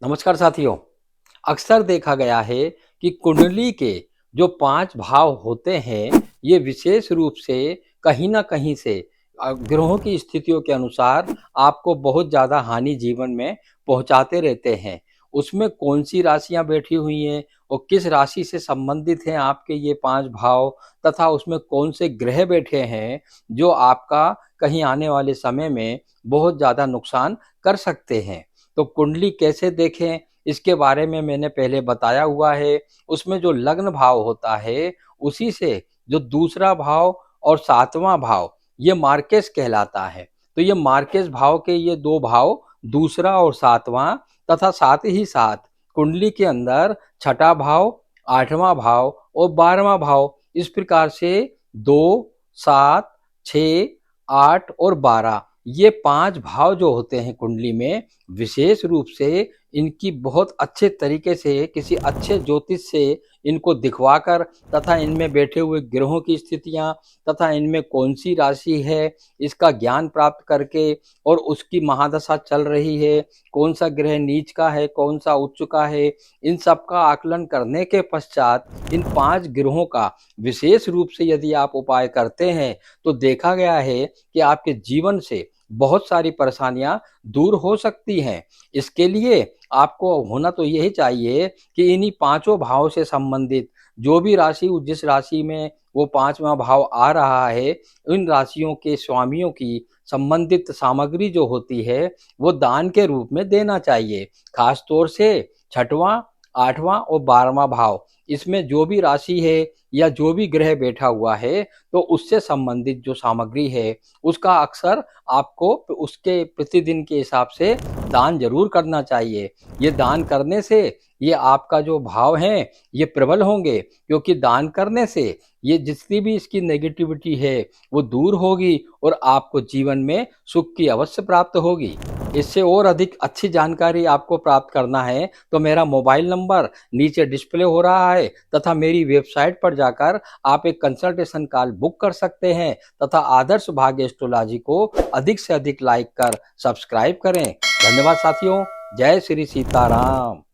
नमस्कार साथियों। अक्सर देखा गया है कि कुंडली के जो 5 भाव होते हैं, ये विशेष रूप से कहीं न कहीं से ग्रहों की स्थितियों के अनुसार आपको बहुत ज़्यादा हानि जीवन में पहुँचाते रहते हैं। उसमें कौन-सी राशियाँ बैठी हुई हैं और किस राशि से संबंधित हैं आपके ये 5 भाव, तथा उसमें कौन से ग्रह बैठे हैं, जो आपका कहीं आने वाले समय में बहुत ज़्यादा नुकसान कर सकते हैं। तो कुंडली कैसे देखें, इसके बारे में मैंने पहले बताया हुआ है। उसमें जो लग्न भाव होता है, उसी से जो दूसरा भाव और 7वां भाव, ये मार्केश कहलाता है। तो ये मार्केश भाव के ये 2 भाव, दूसरा और 7वां, तथा साथ ही साथ कुंडली के अंदर छठा भाव, 8वां भाव और 12वां भाव, इस प्रकार से 2, 7, 6, 8 और 12, ये 5 भाव जो होते हैं कुंडली में, विशेष रूप से इनकी बहुत अच्छे तरीके से किसी अच्छे ज्योतिष से इनको दिखवाकर, तथा इनमें बैठे हुए ग्रहों की स्थितियां, तथा इनमें कौन सी राशि है, इसका ज्ञान प्राप्त करके, और उसकी महादशा चल रही है, कौन सा ग्रह नीच का है, कौन सा उच्च का है, इन सब का आकलन करने के पश्चात इन 5 ग्रहों का विशेष रूप से यदि आप उपाय करते हैं, तो देखा गया है कि आपके जीवन से बहुत सारी परेशानियां दूर हो सकती हैं। इसके लिए आपको होना तो यही चाहिए कि इन्हीं पांचों भाव से संबंधित जो भी राशि, जिस राशि में वो 5वां भाव आ रहा है, इन राशियों के स्वामियों की संबंधित सामग्री जो होती है, वो दान के रूप में देना चाहिए। खास तौर से छठवां, 8वां और 12वां भाव, इसमें जो भी राशि है या जो भी ग्रह बैठा हुआ है, तो उससे संबंधित जो सामग्री है, उसका अक्सर आपको उसके प्रतिदिन के हिसाब से दान जरूर करना चाहिए। ये दान करने से ये आपका जो भाव है, ये प्रबल होंगे, क्योंकि दान करने से ये जितनी भी इसकी नेगेटिविटी है, वो दूर होगी और आपको जीवन में सुख की अवश्य प्राप्त होगी। इससे और अधिक अच्छी जानकारी आपको प्राप्त करना है, तो मेरा मोबाइल नंबर नीचे डिस्प्ले हो रहा है, तथा मेरी वेबसाइट पर जाकर आप एक कंसल्टेशन कॉल बुक कर सकते हैं, तथा आदर्श भाग्य एस्ट्रोलॉजी को अधिक से अधिक लाइक कर सब्सक्राइब करें। धन्यवाद साथियों। जय श्री सीताराम।